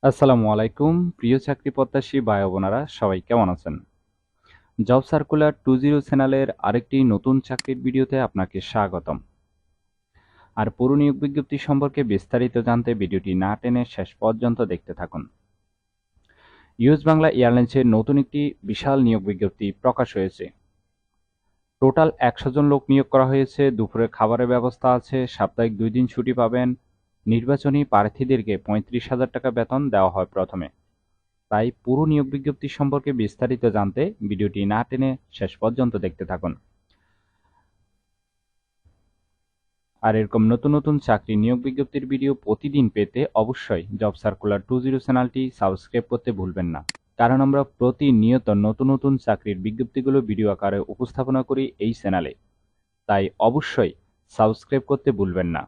আসসালামু আলাইকুম প্রিয় চাকরি প্রত্যাশী ভাই বোনেরা, সবাই কেমন আছেন? জব সার্কুলার 20 চ্যানেলের আরেকটি নতুন চাকরির ভিডিওতে আপনাকে স্বাগতম। আর পুরো নিয়োগ বিজ্ঞপ্তি সম্পর্কে বিস্তারিত জানতে ভিডিওটি না টেনে শেষ পর্যন্ত দেখতে থাকুন। ইউএস বাংলা এয়ারলাইন্সের নতুন একটি বিশাল নিয়োগ বিজ্ঞপ্তি প্রকাশ হয়েছে। টোটাল 100 জন লোক নিয়োগ করা হয়েছে। দুপুরে খাবারের ব্যবস্থা আছে, সাপ্তাহিক 2 দিন ছুটি পাবেন। নির্বাচনী প্রার্থীদেরকে 35,000 টাকা বেতন দেওয়া হয় প্রথমে। তাই পুরো নিয়োগ বিজ্ঞপ্তি সম্পর্কে বিস্তারিত জানতে ভিডিওটি না টেনে শেষ পর্যন্ত দেখতে থাকুন। আর এরকম নতুন নতুন চাকরি নিয়োগ বিজ্ঞপ্তির ভিডিও প্রতিদিন পেতে অবশ্যই জব সার্কুলার 20 চ্যানেলটি সাবস্ক্রাইব করতে ভুলবেন না, কারণ আমরা প্রতিনিয়ত নতুন নতুন চাকরির বিজ্ঞপ্তিগুলো ভিডিও আকারে উপস্থাপনা করি এই চ্যানেলে। তাই অবশ্যই সাবস্ক্রাইব করতে ভুলবেন না।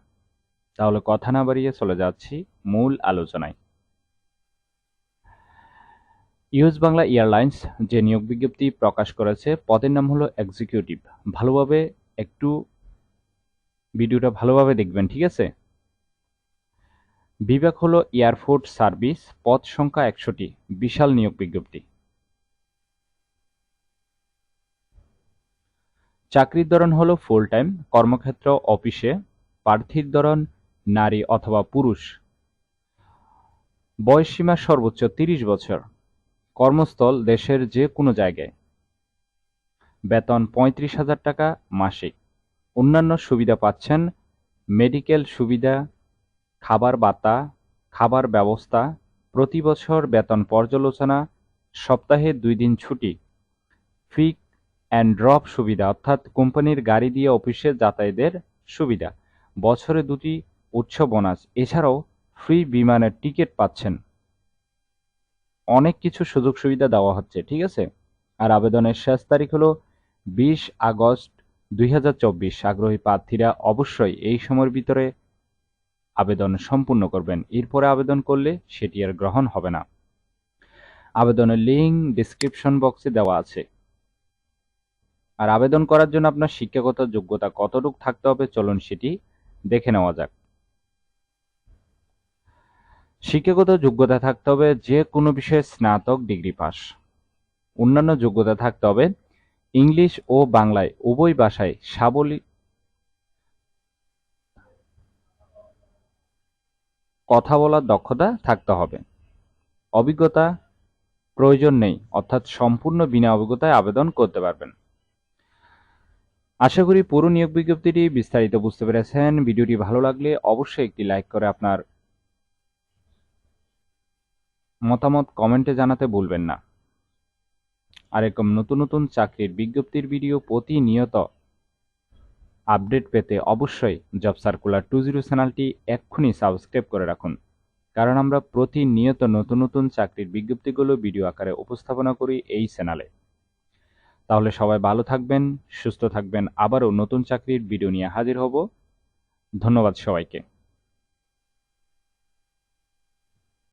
তাহলে কথা না বাড়িয়ে চলে যাচ্ছি মূল আলোচনায়। ইউএস বাংলা এয়ারলাইন্স যে নিয়োগ বিজ্ঞপ্তি প্রকাশ করেছে, পদের নাম হলো এক্সিকিউটিভ। ভালোভাবে একটু ভিডিওটা ভালোভাবে দেখবেন, ঠিক আছে? বিভাগ হলো এয়ারফোর্স সার্ভিস, পদ সংখ্যা 100টি, বিশাল নিয়োগ বিজ্ঞপ্তি। চাকরির ধরন হলো ফুল টাইম, কর্মক্ষেত্র অফিসে, প্রার্থীর ধরন নারী অথবা পুরুষ, বয়সসীমা সর্বোচ্চ 30 বছর, কর্মস্থল দেশের যে কোনো জায়গায়, বেতন 35,000 টাকা মাসিক। অন্যান্য সুবিধা পাচ্ছেন মেডিকেল সুবিধা, খাবার ভাতা, খাবার ব্যবস্থা, প্রতি বছর বেতন পর্যালোচনা, সপ্তাহে 2 দিন ছুটি, পিক অ্যান্ড ড্রপ সুবিধা অর্থাৎ কোম্পানির গাড়ি দিয়ে অফিসে যাতায়াতের সুবিধা, বছরে 2টি উৎস বোনাস, এছাড়াও ফ্রি বিমানের টিকিট পাচ্ছেন। অনেক কিছু সুযোগ সুবিধা দেওয়া হচ্ছে, ঠিক আছে? আর আবেদনের শেষ তারিখ হলো 20 আগস্ট 2024। আগ্রহী প্রার্থীরা অবশ্যই এই সময়ের ভিতরে আবেদন সম্পূর্ণ করবেন। এরপরে আবেদন করলে সেটি আর গ্রহণ হবে না। আবেদনের লিঙ্ক ডেসক্রিপশন বক্সে দেওয়া আছে। আর আবেদন করার জন্য আপনার শিক্ষাগত যোগ্যতা কতটুকু থাকতে হবে, চলুন সেটি দেখে নেওয়া যাক। শিক্ষাগত যোগ্যতা থাকতে হবে যে কোনো বিষয়ে স্নাতক ডিগ্রি পাস। অন্যান্য যোগ্যতা থাকতে হবে ইংলিশ ও বাংলায় উভয় ভাষায় সাবলীল কথা বলার দক্ষতা থাকতে হবে। অভিজ্ঞতা প্রয়োজন নেই, অর্থাৎ সম্পূর্ণ বিনা অভিজ্ঞতায় আবেদন করতে পারবেন। আশা করি পুরো নিয়োগ বিজ্ঞপ্তিটি বিস্তারিত বুঝতে পেরেছেন। ভিডিওটি ভালো লাগলে অবশ্যই একটি লাইক করে আপনার মতামত কমেন্টে জানাতে ভুলবেন না। আর এরকম নতুন নতুন চাকরির বিজ্ঞপ্তির ভিডিও প্রতিনিয়ত আপডেট পেতে অবশ্যই জব সার্কুলার 20 চ্যানেলটি এক্ষুনি সাবস্ক্রাইব করে রাখুন, কারণ আমরা প্রতিনিয়ত নতুন নতুন চাকরির বিজ্ঞপ্তিগুলো ভিডিও আকারে উপস্থাপনা করি এই চ্যানেলে। তাহলে সবাই ভালো থাকবেন, সুস্থ থাকবেন। আবারও নতুন চাকরির ভিডিও নিয়ে হাজির হব। ধন্যবাদ সবাইকে।